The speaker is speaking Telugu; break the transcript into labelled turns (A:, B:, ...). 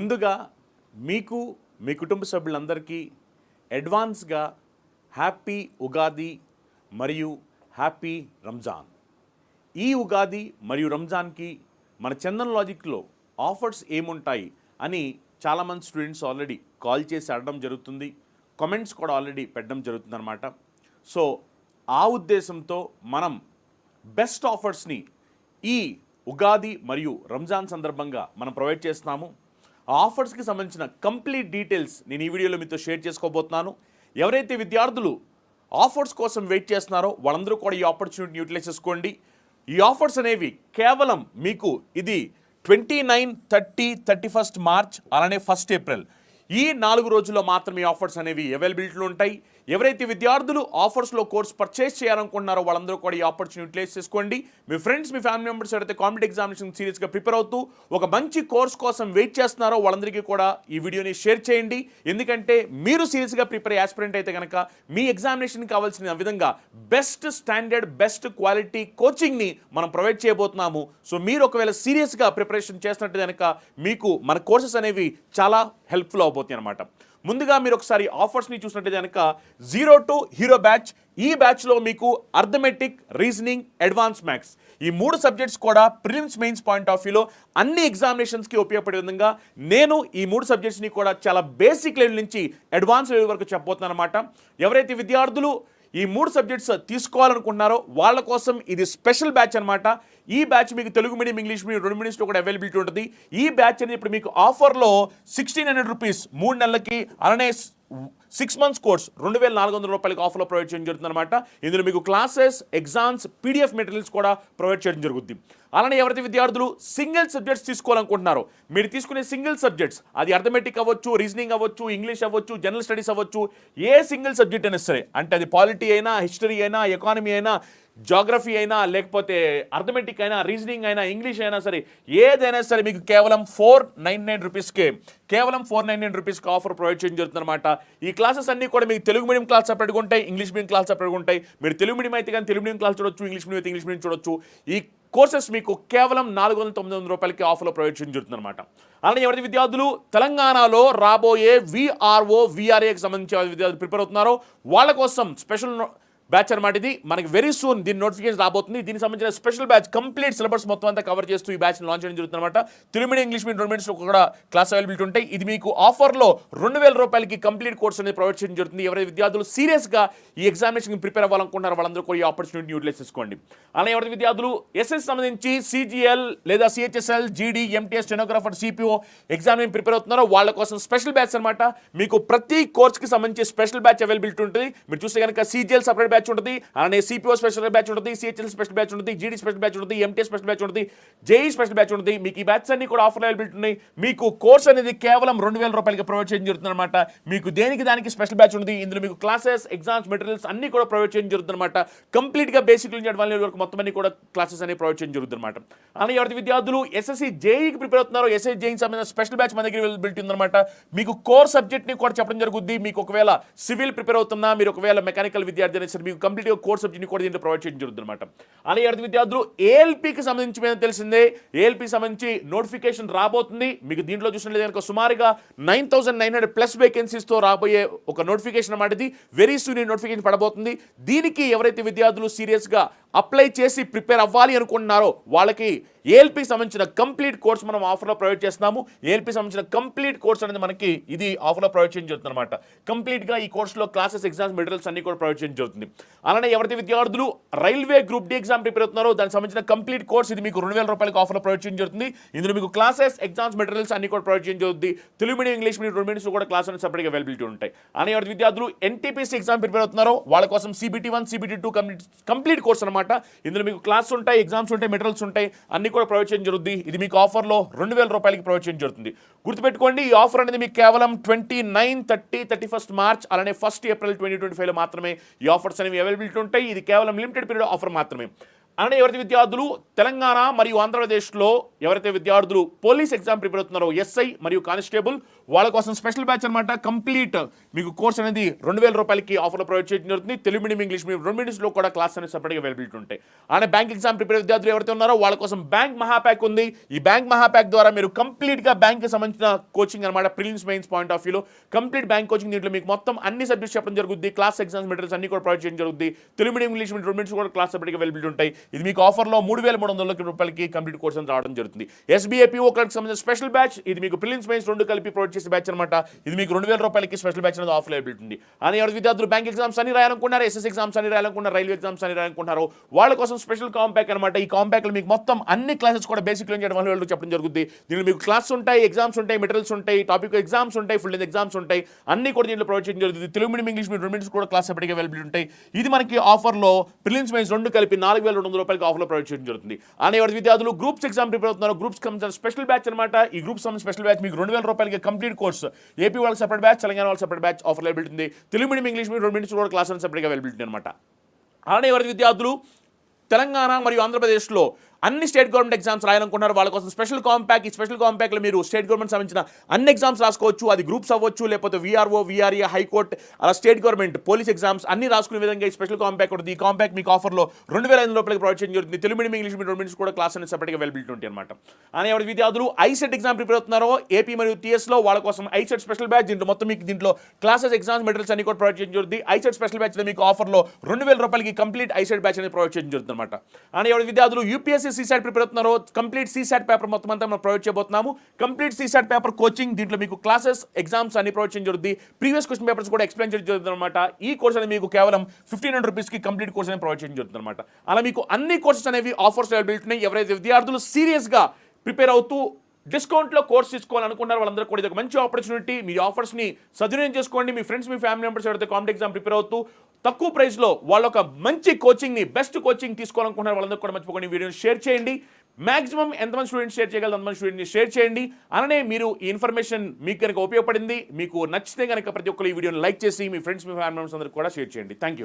A: ముందుగా మీకు మీ కుటుంబ సభ్యులందరికీ అడ్వాన్స్గా హ్యాపీ ఉగాది మరియు హ్యాపీ రంజాన్. ఈ ఉగాది మరియు రంజాన్కి మన చందన్ లాజిక్లో ఆఫర్స్ ఏముంటాయి అని చాలామంది స్టూడెంట్స్ ఆల్రెడీ కాల్ చేసి అడగడం జరుగుతుంది, కామెంట్స్ కూడా ఆల్రెడీ పెట్టడం జరుగుతుంది అనమాట. సో ఆ ఉద్దేశంతో మనం బెస్ట్ ఆఫర్స్ని ఈ ఉగాది మరియు రంజాన్ సందర్భంగా మనం ప్రొవైడ్ చేస్తున్నాము. ఆ ఆఫర్స్కి సంబంధించిన కంప్లీట్ డీటెయిల్స్ నేను ఈ వీడియోలో మీతో షేర్ చేసుకోబోతున్నాను. ఎవరైతే విద్యార్థులు ఆఫర్స్ కోసం వెయిట్ చేస్తున్నారో వాళ్ళందరూ కూడా ఈ ఆపర్చునిటీని యూటిలైజ్ చేసుకోండి. ఈ ఆఫర్స్ అనేవి కేవలం మీకు ఇది 29, 30, 31 మార్చ్ అలానే 1 ఏప్రిల్ ఈ 4 రోజుల్లో మాత్రమే ఆఫర్స్ అనేవి అవైలబిలిటీలో ఉంటాయి. ఎవరైతే విద్యార్థులు ఆఫర్స్లో కోర్స్ పర్చేస్ చేయాలనుకుంటున్నారో వాళ్ళందరూ కూడా ఈ ఆపర్చునిటీ యూటిలైజ్ చేసుకోండి. మీ ఫ్రెండ్స్, మీ ఫ్యామిలీ మెంబర్స్ ఎవరైతే కాంపిటేటివ్ ఎగ్జామినేషన్ సీరియస్గా ప్రిపేర్ అవుతూ ఒక మంచి కోర్స్ కోసం వెయిట్ చేస్తున్నారో వాళ్ళందరికీ కూడా ఈ వీడియోని షేర్ చేయండి. ఎందుకంటే మీరు సీరియస్గా ప్రిపేర్ యాస్పిరెంట్ అయితే కనుక మీ ఎగ్జామినేషన్ కావాల్సిన విధంగా బెస్ట్ స్టాండర్డ్, బెస్ట్ క్వాలిటీ కోచింగ్ని మనం ప్రొవైడ్ చేయబోతున్నాము. సో మీరు ఒకవేళ సీరియస్గా ప్రిపరేషన్ చేసినట్టు కనుక మీకు మన కోర్సెస్ అనేవి చాలా హెల్ప్ఫుల్ అవబోతాయి అనమాట. ముందుగా మీరు ఒకసారి ఆఫర్స్ని చూసినట్లయితే కనుక 0 to హీరో బ్యాచ్, ఈ బ్యాచ్లో మీకు అర్థమెటిక్, రీజనింగ్, అడ్వాన్స్ మ్యాథ్స్ ఈ 3 సబ్జెక్ట్స్ కూడా ప్రిలిమ్స్ మెయిన్స్ పాయింట్ ఆఫ్ వ్యూలో అన్ని ఎగ్జామినేషన్స్కి ఉపయోగపడే విధంగా నేను ఈ 3 సబ్జెక్ట్స్ని కూడా చాలా బేసిక్ లెవెల్ నుంచి అడ్వాన్స్ లెవెల్ వరకు చెప్పబోతున్నాను అనమాట. ఎవరైతే విద్యార్థులు ఈ 3 సబ్జెక్ట్స్ తీసుకోవాలనుకుంటున్నారో వాళ్ళ కోసం ఇది స్పెషల్ బ్యాచ్ అనమాట. ఈ బ్యాచ్ మీకు తెలుగు మీడియం, ఇంగ్లీష్ మీడియం 2 మీడియంస్లో కూడా అవైలబిలిటీ ఉంటుంది. ఈ బ్యాచ్ అనేది ఇప్పుడు మీకు ఆఫర్లో 1600 రూపీస్ 3 నెలలకి, అలానే 6 months కోర్స్ 2400 రూపాయలకి ఆఫర్లో ప్రొవైడ్ చేయడం జరుగుతుంది అనమాట. ఇందులో మీకు క్లాసెస్, ఎగ్జామ్స్, పీడిఎఫ్ మెటీరియల్స్ కూడా ప్రొవైడ్ చేయడం జరుగుతుంది. అలానే ఎవరైతే విద్యార్థులు సింగిల్ సబ్జెక్ట్స్ తీసుకోవాలనుకుంటున్నారో మీరు తీసుకునే సింగిల్ సబ్జెక్ట్స్ అది అర్థమెటిక్ అవ్వచ్చు, రీజనింగ్ అవ్వచ్చు, ఇంగ్లీష్ అవ్వచ్చు, జనరల్ స్టడీస్ అవ్వచ్చు, ఏ సింగిల్ సబ్జెక్ట్ అయినా సరే, అంటే అది పాలిటీ అయినా, హిస్టరీ అయినా, ఎకానమీ అయినా, జాగ్రఫీ అయినా, లేకపోతే అర్థమెటిక్ అయినా, రీజనింగ్ అయినా, ఇంగ్లీష్ అయినా సరే, ఏదైనా సరే మీకు కేవలం 499 రూపీస్కే, కేవలం 499 రూపీస్కి ఆఫర్ ప్రొవైడ్ చేయడం జరుగుతుంది అనమాట. ఈ క్లాసెస్ అన్నీ కూడా మీకు తెలుగు మీడియం క్లాస్ సపరేట్గా ఉంటాయి, ఇంగ్లీష్ మీడియం క్లాస్ సపరేట్గా ఉంటాయి. మీరు తెలుగు మీడియం అయితే కానీ తెలుగు మీడియం క్లాస్ చూడొచ్చు, ఇంగ్లీష్ మీడియం అయితే ఇంగ్లీష్ మీడియం చూడొచ్చు. ఈ కోర్సెస్ మీకు కేవలం 400-900 రూపాయలకి ఆఫర్లో ప్రొవైడ్ చేయడం జరుగుతుంది అనమాట. అలానే ఎవరైతే విద్యార్థులు తెలంగాణలో రాబోయే VRO, VRAకి సంబంధించి విద్యార్థులు ప్రిపేర్ అవుతున్నారో వాళ్ళ కోసం స్పెషల్ బ్యాచ్ అనమాట. ఇది మనకి వెరీ సూన్ దీని నోటిఫికేషన్ రాబోతుంది. దీనికి సంబంధించిన స్పెషల్ బ్యాచ్ కంప్లీట్ సిలబస్ మొత్తం అంతా కవర్ చేస్తూ ఈ బ్యాచ్ లాంచ్ చేయడం జరుగుతుంది అనమాట. తెలుగు మీడియం, ఇంగ్లీష్ మీడియం 2 మీడియంస్లో కూడా క్లాస్ అవైలబిలిటీ ఉంటాయి. ఇది మీకు ఆఫర్లో 2000 రూపాయలకి కంప్లీట్ కోర్స్ అనేది ప్రొవైడ్ చేయడం జరుగుతుంది. ఎవరైతే విద్యార్థులు సీరియస్గా ఈ ఎగ్జామినేషన్ ప్రిపేర్ అవ్వాలనుకుంటున్నారో వాళ్ళందరూ కూడా ఈ ఆపర్చునిటీ యూటిలైజ్ చేసుకోండి. అలానే ఎవరైతే విద్యార్థులు ఎస్ఎస్ సంబంధించి CGL లేదా CHSL, GD, MTS, stenographer, CPO examination prepare అవుతున్నారో వాళ్ళ కోసం స్పెషల్ బ్యాచ్ అనమాట. మీకు ప్రతి కోర్స్కి సంబంధించి స్పెషల్ బ్యాచ్ అవైలబిలిటీ ఉంటుంది. మీరు చూస్తే కనుక CGL సపరేట్ బ్యాచ్ ఉంటుంది, అలానే CPO స్పెషల్ బ్యాచ్ ఉంటుంది, CHL స్పెషల్ బ్యాచ్ ఉంటుంది, GD స్పెషల్ బ్యాచ్ ఉంటుంది, MTS స్పెషల్ బ్యాచ్ ఉంటుంది, JEE స్పెషల్ బ్యాచ్ ఉంటుంది. మీకు ఈ బ్యాచ్ అన్ని కూడా ఆఫర్ అవైలబిలిటీ ఉన్నాయి. మీకు కోర్స్ అనేది కేవలం 2000 రూపాయలకి ప్రొవైడ్ చేయడం జరుగుతుంది అనమాట. మీకు దేనికి దానికి స్పెషల్ బ్యాచ్ ఉంటుంది. ఇందులో మీకు క్లాసెస్, ఎగ్జామ్స్, మెటీరియల్స్ అన్ని కూడా ప్రొవైడ్ చేయడం జరుగుతుంది అనమాట. కంప్లీట్గా బేసిక్ నుంచి అడ్వాన్స్ లెవెల్ వరకు మొత్తం అన్ని కూడా క్లాసెస్ అనేవి ప్రొవైడ్ చేయడం జరుగుతుంది అనమాట. అలానే ఎవరైతే విద్యార్థులు SSC, JEEకి ప్రిపేర్ అవుతున్నారో SSC, JEE సంబంధించిన స్పెషల్ బ్యాచ్ మన దగ్గర అవైలబిలిటీ ఉందన్నమాట. మీకు కోర్ సబ్జెక్ట్ని కూడా చెప్పడం జరుగుతుంది. మీకు ఒకవేళ సివిల్ ప్రిపేర్ అవుతున్నా, మీరు ఒకవేళ మెకానికల్ విద్యార్థి అనేది సరే మీకు కంప్లీట్గా కోర్ సబ్జెక్ట్ని కూడా దీంట్లో ప్రొవైడ్ చేయడం జరుగుతుంది అనమాట. అలాగే ఎవరైతే విద్యార్థులు ALPకి సంబంధించి మీద తెలిసిందే, ALPకి సంబంధించి నోటిఫికేషన్ రాబోతుంది. మీకు దీంట్లో చూసినట్లయితే కనుక సుమారుగా 9900+ వేకెన్సీస్తో రాబోయే ఒక నోటిఫికేషన్ అన్నమాట. ఇది వెరీ సూన్ నోటిఫికేషన్ పడబోతుంది. దీనికి ఎవరైతే విద్యార్థులు సీరియస్గా అప్లై చేసి ప్రిపేర్ అవ్వాలి అనుకుంటున్నారో వాళ్ళకి ALPకి సంబంధించిన కంప్లీట్ కోర్స్ మనం ఆఫర్లో ప్రొవైడ్ చేస్తున్నాము. ALPకి సంబంధించిన కంప్లీట్ కోర్స్ అనేది మనకి ఇది ఆఫర్లో ప్రొవైడ్ చేయడం జరుగుతుంది అనమాట. కంప్లీట్గా ఈ కోర్సులో క్లాసెస్, ఎగ్జామ్స్, మెటీరియల్స్ అన్ని కూడా ప్రొవైడ్ చేయడం జరుగుతుంది. అలానే ఎవరైతే విద్యార్థులు railway group D exam prepare అవుతున్నారో దానికి సంబంధించిన కంప్లీట్ కోర్స్ ఇది మీకు 2000 రూపాయలకి ఆఫర్లో ప్రొవైడ్ చేయడం జరుగుతుంది. ఇందులో మీకు క్లాసెస్, ఎగ్జామ్స్, మెటీరియల్స్ అన్ని కూడా ప్రొవైడ్ చేయడం జరుగుతుంది. తెలుగు మీడియం, ఇంగ్లీష్ మీడియం 2 మీడియంస్లో కూడా క్లాస్ అనేది సపరేట్గా అవైలబిలిటీ ఉంటాయి. అలానే ఎవరైతే విద్యార్థులు NTPC ఎగ్జామ్ ప్రిపేర్ అవుతున్నారో వాళ్ళ కోసం CBT1, CBT2 కంప్లీట్ కోర్స్ అనమాట. ఇందులో మీకు క్లాస్ ఉంటాయి, ఎగ్జామ్స్ ఉంటాయి, మెటీరియల్స్ ఉంటాయి, అన్ని కూడా ప్రొవైడ్ చేయడం జరుగుతుంది. ఇది మీకు ఆఫర్లో 2000 రూపాయలకి ప్రొవైడ్ చేయడం జరుగుతుంది. గుర్తుపెట్టుకోండి, ఈ ఆఫర్ అనేది మీకు కేవలం 29, 30, 31 మార్చ్ అలానే 1 ఏప్రిల్ 2025లో మాత్రమే ఈ ఆఫర్స్ అనేవి అవైలబిలిటీ ఉంటాయి. ఇది కేవలం లిమిటెడ్ పీరియడ్ ఆఫర్ మాత్రమే. అలానే ఎవరైతే విద్యార్థులు తెలంగాణ మరియు ఆంధ్రప్రదేశ్లో ఎవరైతే విద్యార్థులు పోలీస్ ఎగ్జామ్ ప్రిపేర్ అవుతున్నారో ఎస్ఐ మరియు కానిస్టేబుల్ వాళ్ళ కోసం స్పెషల్ బ్యాచ్ అనమాట. కంప్లీట్ మీకు కోర్స్ అనేది 2,000 రూపాయలకి ఆఫర్లో ప్రొవైడ్ చేయడం జరుగుతుంది. తెలుగు మీడియం, ఇంగ్లీష్ మీడియం 2 మీడియంస్లో కూడా క్లాస్ అనేది సపరేట్గా అవైలబిలిటీ ఉంటాయి. అలానే బ్యాంక్ ఎగ్జామ్ ప్రిపేర్ విద్యార్థులు ఎవరైతే ఉన్నారో వాళ్ళ కోసం బ్యాంక్ మహాప్యాక్ ఉంది. ఈ బ్యాంక్ మహాప్యాక్ ద్వారా మీరు కంప్లీట్గా బ్యాంక్కి సంబంధించిన కోచింగ్ అనమాట. ప్రిలిమ్స్ మెయిన్స్ పాయింట్ ఆఫ్ వ్యూలో కంప్లీట్ బ్యాంక్ కోచింగ్, దీంట్లో మీకు మొత్తం అన్ని సబ్జెక్ట్స్ చెప్పడం జరుగుతుంది. క్లాస్ ఎగ్జామ్స్ మెటీరియల్స్ అన్ని కూడా ప్రొవైడ్ చేయడం జరుగుతుంది. Telugu medium, English medium 2 mediums కూడా క్లాస్ సపరేట్గా అవైలబిలిటీ ఉంటాయి. ఇది మీకు ఆఫర్లో 3,300 రూపాయలకి కంప్లీట్ కోర్స్ అని రావడం జరుగుతుంది. SBA PO క్లర్క్ సంబంధించిన స్పెషల్ బ్యాచ్, ఇది మీకు ప్రిలిమ్స్ మెయిన్స్ 2 కలిపి ప్రొవైడ్ చేసే బ్యాచ్ అనమాట. ఇది మీకు 2,000 రూపాయలకి స్పెషల్ బ్యాచ్ అనేది ఆఫర్ అవైలబిలిటీ ఉంది. అని ఎవరు విద్యార్థులు బ్యాంక్ ఎగ్జామ్స్ అని రాయాలనుకున్నారు, SS ఎగ్జామ్స్ అని రాయాలనుకున్నారు, రైల్వే ఎగ్జామ్స్ అని రాయాలనుకుంటున్నారు, వాళ్ళ కోసం స్పెషల్ కాంపాక్ అనమాట. ఈ కాంపాక్లో మీకు మొత్తం అన్ని క్లాసెస్ కూడా బేసిక్ నుంచి వాళ్ళు చెప్పడం జరుగుతుంది. దీనిలో మీకు క్లాస్ ఉంటాయి, ఎగ్జామ్స్ ఉంటాయి, మెటీరియల్స్ ఉంటాయి, టాపిక్ ఎగ్జామ్స్ ఉంటాయి, ఫుల్ లెంత్ ఎగ్జామ్స్ ఉంటాయి, అన్ని కూడా దీంట్లో ప్రొవైడ్ చేయడం జరుగుతుంది. Telugu medium, English medium 2 mediums కూడా క్లాస్ సపరేట్గా అవైలబిలిటీ ఉంటాయి. ఇది మనకి ఆఫర్లో ప్రిలిమ్స్ మెయిన్స్ 2 కలిపి 4,200 రూపాయలకి ఆఫర్లో ప్రొవైడ్ చేయడం జరుగుతుంది. అని ఎవరి విద్యార్థులు గ్రూప్స్ ఎగ్జామ్ ప్రిపేర్ అవుతున్నారు, గ్రూప్స్ స్పెషల్ బ్యాచ్ అనమాట. ఈ గ్రూప్స్ స్పెషల్ బ్యాచ్ మీకు 2,000 రూపాయలకి కంప్లీట్ కోర్స్, ఏపీ వాళ్ళకి సపరేట్ బ్యాచ్, తెలంగాణ వాళ్ళకి సపరేట్ బ్యాచ్ ఆఫర్ అవైలబిలిటీ ఉంది. Telugu medium, English medium 2 mediums కూడా క్లాస్ సపరేట్గా అవైలబిలిటీ అనమాట. అలానే ఎవరి విద్యార్థులు తెలంగాణ మరియు ఆంధ్రప్రదేశ్లో అన్ని స్టేట్ గవర్నమెంట్ ఎగ్జామ్స్ రాయాలనుకుంటున్నారు, వాళ్ళ కోసం స్పెషల్ కాంపాక్. ఈ స్పెషల్ కాంపాక్లో మీరు స్టేట్ గవర్నమెంట్ సంబంధించిన అన్ని ఎగ్జామ్స్ రాసుకోవచ్చు. అది గ్రూప్స్ అవ్వచ్చు, లేకపోతే VRO, VRE, హైకోర్టు, అలా స్టేట్ గవర్నమెంట్ పోలీస్ ఎగ్జామ్స్ అన్ని రాసుకునే విధంగా ఈ స్పెషల్ కాంపాక్ ఉంటుంది. ఈ కాంపాక్ మీకు ఆఫర్లో 2,500 రూపాయలకి ప్రొవైడ్ చేయడం జరుగుతుంది. Telugu medium, English medium 2 mediums కూడా క్లాస్ అనేది సపరేట్గా అవైలబిలిటీ ఉంటాయి అనమాట. అని ఎవరి విద్యార్థులు ఐసెట్ ఎగ్జామ్ ప్రిపేర్ అవుతున్నారో ఏపీ మరియు TSలో వాళ్ళ కోసం ఐసెట్ స్పెషల్ బ్యాచ్, దీంట్లో మొత్తం మీకు దీంట్లో క్లాసెస్, ఎగ్జామ్స్, మెటీరియల్స్ అన్ని కూడా ప్రొవైడ్ చేయడం జరుగుతుంది. ఐసెట్ స్పెషల్ బ్యాచ్ మీకు ఆఫర్లో 2,000 రూపాయలకి కంప్లీట్ ఐసెట్ బ్యాచ్ అనేది ప్రొవైడ్ చేయడం జరుగుతుంది అనమాట. అని ఎవరి విద్యార్థులు UPSC CSAT ప్రిపేర్ అవుతున్నారో కంప్లీట్ CSAT పేపర్ మొత్తం అంతా మనం ప్రొవైడ్ చేయబోతున్నాము. కంప్లీట్ CSAT పేపర్ కోచింగ్, దీంట్లో మీకు క్లాసెస్, ఎగ్జామ్స్ అన్ని ప్రొవైడ్ చేయడం జరుగుతుంది. ప్రీవియస్ క్వశ్చన్ పేపర్స్ కూడా ఎక్స్ప్లెయిన్ చేయడం జరుగుతుంది అనమాట. ఈ కోర్స్ అనేది మీకు కేవలం 1,500 రూపీస్కి కంప్లీట్ కోర్స్ అనేది ప్రొవైడ్ చేయడం జరుగుతుంది అనమాట. అలా మీకు అన్ని కోర్సెస్ అనేవి ఆఫర్స్ అవైలబిలిటీ ఉన్నాయి. ఎవరైతే విద్యార్థులు సీరియస్గా ప్రిపేర్ అవుతూ డిస్కౌంట్లో కోర్స్ తీసుకోవాలనుకున్నారు వాళ్ళందరూ కూడా ఇది ఒక మంచి ఆపర్చునిటీ. మీ ఆఫర్స్ని సద్వినియోగం చేసుకోండి. మీ ఫ్రెండ్స్, మీ ఫ్యామిలీ మెంబర్స్ ఎవరైతే కాంపిటేటివ్ ఎగ్జామ్ ప్రిపేర్ అవుతూ తక్కువ ప్రైస్లో వాళ్ళు ఒక మంచి కోచింగ్ని, బెస్ట్ కోచింగ్ తీసుకోవాలనుకుంటున్నారు వాళ్ళందరూ కూడా మర్చిపోకండి వీడియోని షేర్ చేయండి. మాక్సిమం ఎంతమంది స్టూడెంట్స్ షేర్ చేయగలరు అంతమంది స్టూడెంట్ని షేర్ చేయండి. అలానే మీరు ఈ ఇన్ఫర్మేషన్ మీకు కనుక ఉపయోగపడింది, మీకు నచ్చితే కనుక ప్రతి ఒక్కరు ఈ వీడియోని లైక్ చేసి మీ ఫ్రెండ్స్, మీ ఫ్యామిలీ మెంబర్స్ అందరికీ కూడా షేర్ చేయండి. Thank you.